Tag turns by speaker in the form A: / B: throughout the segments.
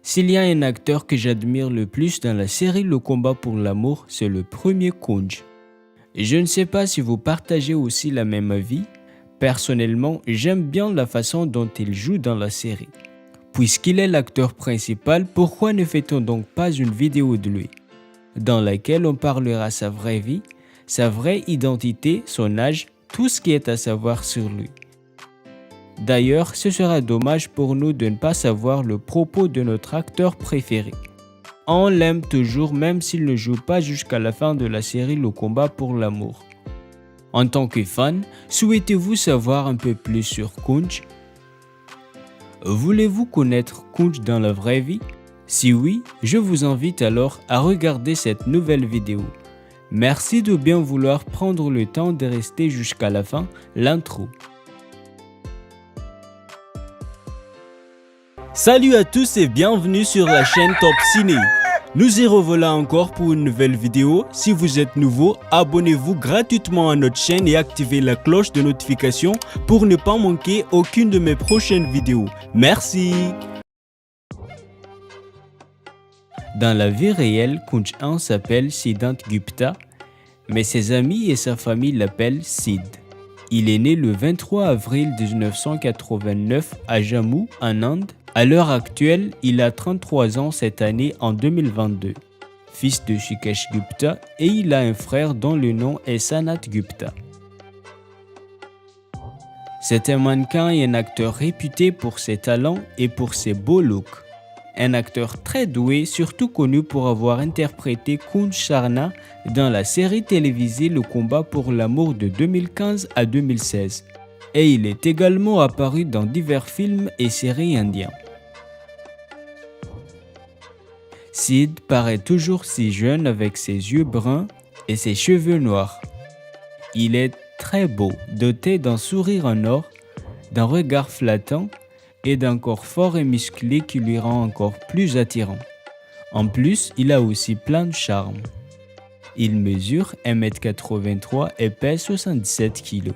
A: S'il y a un acteur que j'admire le plus dans la série Le combat pour l'amour, c'est le premier Kunj. Je ne sais pas si vous partagez aussi la même avis. Personnellement, j'aime bien la façon dont il joue dans la série. Puisqu'il est l'acteur principal, pourquoi ne fait-on donc pas une vidéo de lui, dans laquelle on parlera sa vraie vie, sa vraie identité, son âge, tout ce qui est à savoir sur lui. D'ailleurs, ce sera dommage pour nous de ne pas savoir le propos de notre acteur préféré. On l'aime toujours même s'il ne joue pas jusqu'à la fin de la série Le combat pour l'amour. En tant que fan, souhaitez-vous savoir un peu plus sur Kunj? Voulez-vous connaître Kunj dans la vraie vie? Si oui, je vous invite alors à regarder cette nouvelle vidéo. Merci de bien vouloir prendre le temps de rester jusqu'à la fin, l'intro. Salut à tous et bienvenue sur la chaîne Top Ciné. Nous y revoilà encore pour une nouvelle vidéo. Si vous êtes nouveau, abonnez-vous gratuitement à notre chaîne et activez la cloche de notification pour ne pas manquer aucune de mes prochaines vidéos. Merci. Dans la vie réelle, Kunj 1 s'appelle Siddhant Gupta, mais ses amis et sa famille l'appellent Sid. Il est né le 23 avril 1989 à Jammu, en Inde. À l'heure actuelle, il a 33 ans cette année en 2022. Fils de Shikesh Gupta, et il a un frère dont le nom est Sanat Gupta. C'est un mannequin et un acteur réputé pour ses talents et pour ses beaux looks. Un acteur très doué, surtout connu pour avoir interprété Kunj Sharna dans la série télévisée Le combat pour l'amour de 2015 à 2016. Et il est également apparu dans divers films et séries indiens. Sid paraît toujours si jeune avec ses yeux bruns et ses cheveux noirs. Il est très beau, doté d'un sourire en or, d'un regard flattant et d'un corps fort et musclé qui lui rend encore plus attirant. En plus, il a aussi plein de charme. Il mesure 1m83 et pèse 77 kg.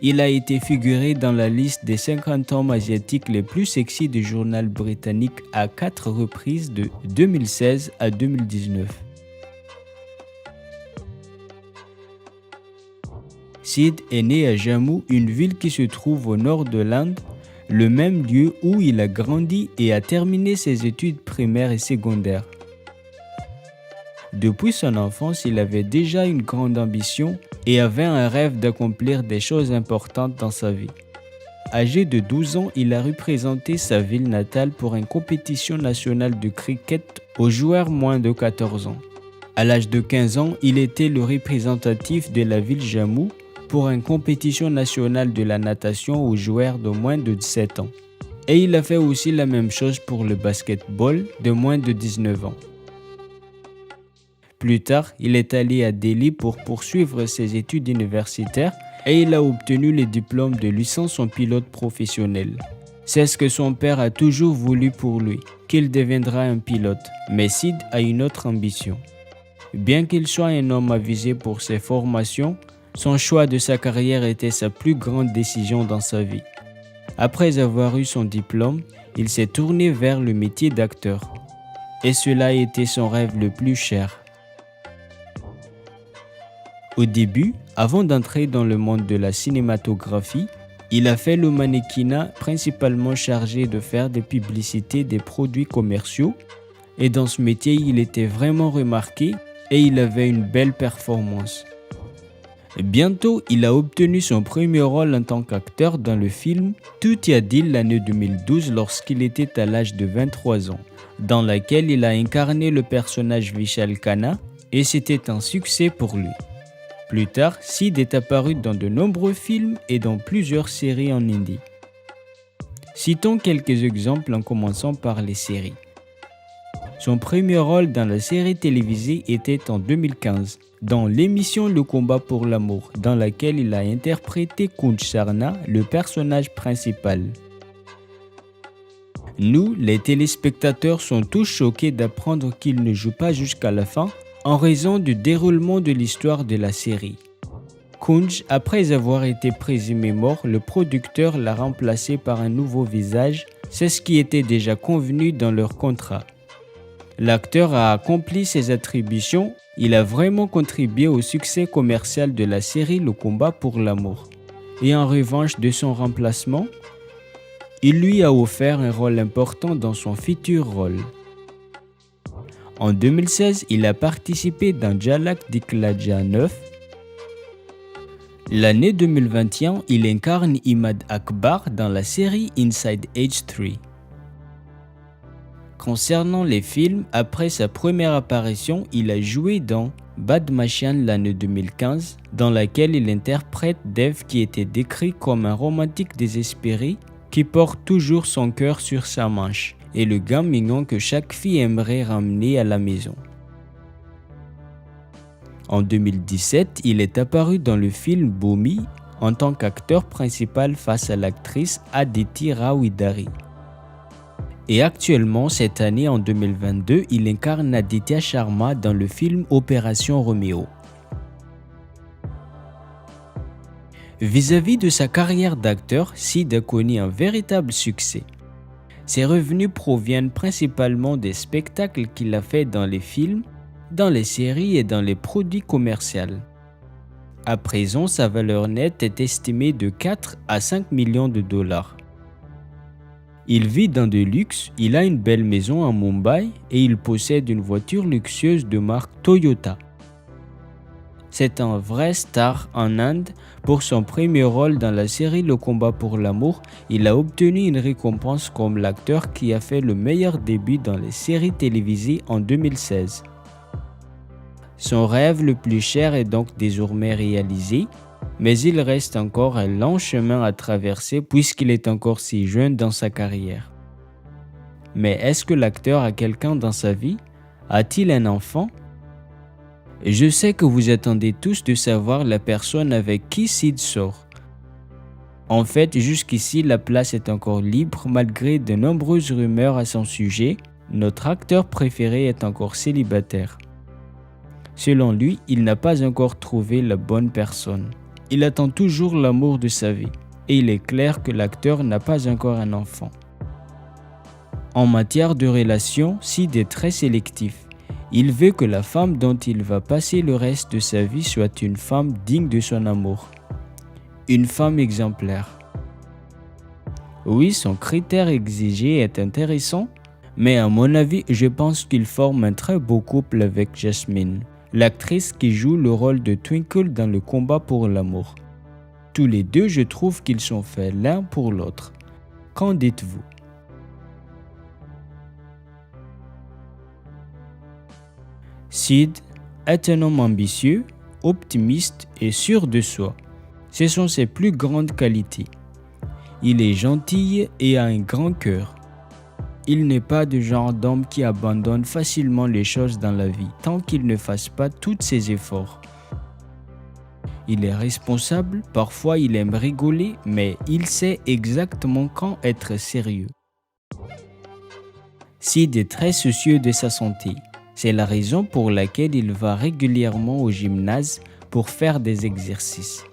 A: Il a été figuré dans la liste des 50 hommes asiatiques les plus sexy du journal britannique à 4 reprises de 2016 à 2019. Sid est né à Jammu, une ville qui se trouve au nord de l'Inde, le même lieu où il a grandi et a terminé ses études primaires et secondaires. Depuis son enfance, il avait déjà une grande ambition et avait un rêve d'accomplir des choses importantes dans sa vie. Âgé de 12 ans, il a représenté sa ville natale pour une compétition nationale de cricket aux joueurs moins de 14 ans. À l'âge de 15 ans, il était le représentatif de la ville Jammu pour une compétition nationale de la natation aux joueurs de moins de 17 ans. Et il a fait aussi la même chose pour le basketball de moins de 19 ans. Plus tard, il est allé à Delhi pour poursuivre ses études universitaires et il a obtenu le diplôme de licence en pilote professionnel. C'est ce que son père a toujours voulu pour lui, qu'il deviendra un pilote. Mais Sid a une autre ambition. Bien qu'il soit un homme avisé pour ses formations, son choix de sa carrière était sa plus grande décision dans sa vie. Après avoir eu son diplôme, il s'est tourné vers le métier d'acteur. Et cela a été son rêve le plus cher. Au début, avant d'entrer dans le monde de la cinématographie, il a fait le mannequinat principalement chargé de faire des publicités des produits commerciaux et dans ce métier, il était vraiment remarqué et il avait une belle performance. Bientôt, il a obtenu son premier rôle en tant qu'acteur dans le film Tootia Dil l'année 2012 lorsqu'il était à l'âge de 23 ans, dans laquelle il a incarné le personnage Vishal Khanna et c'était un succès pour lui. Plus tard, Sid est apparu dans de nombreux films et dans plusieurs séries en hindi. Citons quelques exemples en commençant par les séries. Son premier rôle dans la série télévisée était en 2015, dans l'émission Le combat pour l'amour, dans laquelle il a interprété Kunj Sharna, le personnage principal. Nous, les téléspectateurs, sont tous choqués d'apprendre qu'il ne joue pas jusqu'à la fin, en raison du déroulement de l'histoire de la série. Kunj, après avoir été présumé mort, le producteur l'a remplacé par un nouveau visage, C'est ce qui était déjà convenu dans leur contrat. L'acteur a accompli ses attributions, il a vraiment contribué au succès commercial de la série Le Combat pour l'amour. Et en revanche de son remplacement, il lui a offert un rôle important dans son futur rôle. En 2016, il a participé dans Jalak Dikladja 9. L'année 2021, il incarne Imad Akbar dans la série Inside Age 3. Concernant les films, après sa première apparition, il a joué dans Badmachan l'année 2015, dans laquelle il interprète Dev qui était décrit comme un romantique désespéré qui porte toujours son cœur sur sa manche et le gars mignon que chaque fille aimerait ramener à la maison. En 2017, il est apparu dans le film Bhumi en tant qu'acteur principal face à l'actrice Aditi Rao Hidari. Et actuellement, cette année en 2022, il incarne Aditya Sharma dans le film Opération Roméo. Vis-à-vis de sa carrière d'acteur, Sid a connu un véritable succès. Ses revenus proviennent principalement des spectacles qu'il a fait dans les films, dans les séries et dans les produits commerciaux. À présent, sa valeur nette est estimée de 4 à 5 millions de dollars. Il vit dans de luxe, il a une belle maison à Mumbai et il possède une voiture luxueuse de marque Toyota. C'est un vrai star en Inde. Pour son premier rôle dans la série Le Combat pour l'amour, il a obtenu une récompense comme l'acteur qui a fait le meilleur début dans les séries télévisées en 2016. Son rêve le plus cher est donc désormais réalisé, mais il reste encore un long chemin à traverser puisqu'il est encore si jeune dans sa carrière. Mais est-ce que l'acteur a quelqu'un dans sa vie? A-t-il un enfant? Je sais que vous attendez tous de savoir la personne avec qui Sid sort. En fait, jusqu'ici, la place est encore libre malgré de nombreuses rumeurs à son sujet. Notre acteur préféré est encore célibataire. Selon lui, il n'a pas encore trouvé la bonne personne. Il attend toujours l'amour de sa vie et il est clair que l'acteur n'a pas encore un enfant. En matière de relations, Sid est très sélectif. Il veut que la femme dont il va passer le reste de sa vie soit une femme digne de son amour. Une femme exemplaire. Oui, son critère exigé est intéressant, mais à mon avis, je pense qu'il forme un très beau couple avec Jasmine, l'actrice qui joue le rôle de Twinkle dans Le Combat pour l'amour. Tous les deux, je trouve qu'ils sont faits l'un pour l'autre. Qu'en dites-vous? Sid est un homme ambitieux, optimiste et sûr de soi. Ce sont ses plus grandes qualités. Il est gentil et a un grand cœur. Il n'est pas du genre d'homme qui abandonne facilement les choses dans la vie tant qu'il ne fasse pas tous ses efforts. Il est responsable, parfois il aime rigoler, mais il sait exactement quand être sérieux. Sid est très soucieux de sa santé. C'est la raison pour laquelle il va régulièrement au gymnase pour faire des exercices.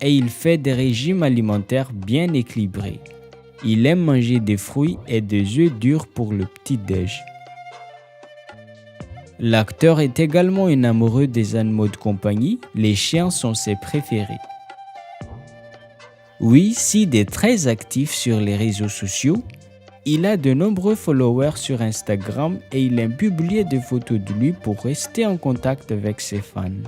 A: Et il fait des régimes alimentaires bien équilibrés. Il aime manger des fruits et des œufs durs pour le petit-déj. L'acteur est également un amoureux des animaux de compagnie. Les chiens sont ses préférés. Oui, Sid est très actif sur les réseaux sociaux. Il a de nombreux followers sur Instagram et il aime publier des photos de lui pour rester en contact avec ses fans.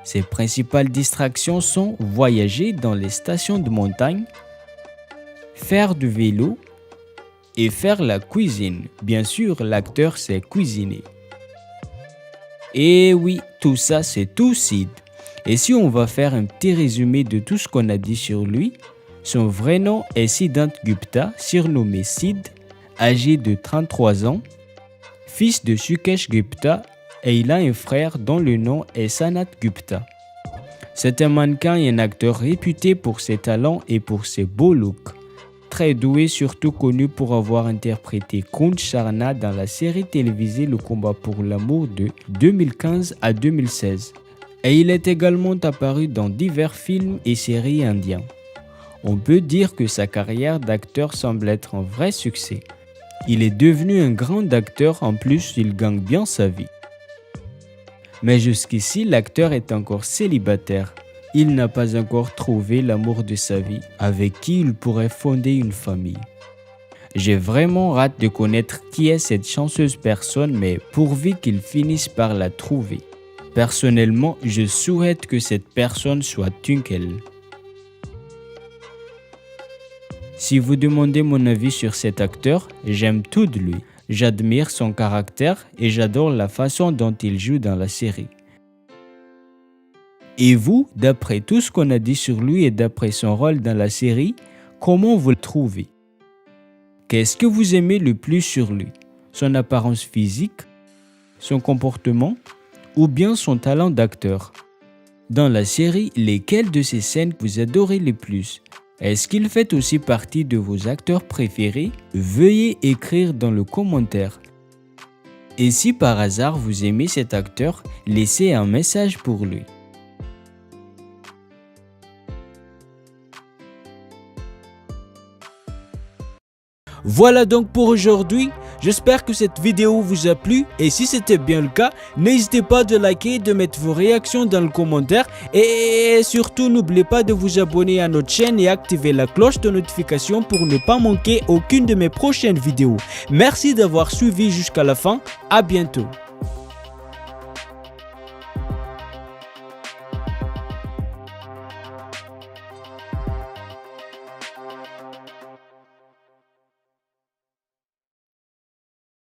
A: Ses principales distractions sont voyager dans les stations de montagne, faire du vélo et faire la cuisine. Bien sûr, l'acteur sait cuisiner. Et oui, tout ça c'est tout Sid. Et si on va faire un petit résumé de tout ce qu'on a dit sur lui, son vrai nom est Siddhant Gupta, surnommé Sid, âgé de 33 ans, fils de Sukesh Gupta et il a un frère dont le nom est Sanat Gupta. C'est un mannequin et un acteur réputé pour ses talents et pour ses beaux looks. Très doué, surtout connu pour avoir interprété Kunj Sharna dans la série télévisée Le Combat pour l'amour de 2015 à 2016. Et il est également apparu dans divers films et séries indiens. On peut dire que sa carrière d'acteur semble être un vrai succès. Il est devenu un grand acteur, en plus il gagne bien sa vie. Mais jusqu'ici, l'acteur est encore célibataire. Il n'a pas encore trouvé l'amour de sa vie avec qui il pourrait fonder une famille. J'ai vraiment hâte de connaître qui est cette chanceuse personne, mais pourvu qu'il finisse par la trouver. Personnellement, je souhaite que cette personne soit Tunkel. Si vous demandez mon avis sur cet acteur, j'aime tout de lui. J'admire son caractère et j'adore la façon dont il joue dans la série. Et vous, d'après tout ce qu'on a dit sur lui et d'après son rôle dans la série, comment vous le trouvez? Qu'est-ce que vous aimez le plus sur lui? Son apparence physique, son comportement ou bien son talent d'acteur? Dans la série, lesquelles de ces scènes vous adorez le plus? Est-ce qu'il fait aussi partie de vos acteurs préférés? Veuillez écrire dans le commentaire. Et si par hasard vous aimez cet acteur, laissez un message pour lui. Voilà donc pour aujourd'hui. J'espère que cette vidéo vous a plu et si c'était bien le cas, n'hésitez pas de liker, de mettre vos réactions dans le commentaire et surtout n'oubliez pas de vous abonner à notre chaîne et activer la cloche de notification pour ne pas manquer aucune de mes prochaines vidéos. Merci d'avoir suivi jusqu'à la fin. À bientôt.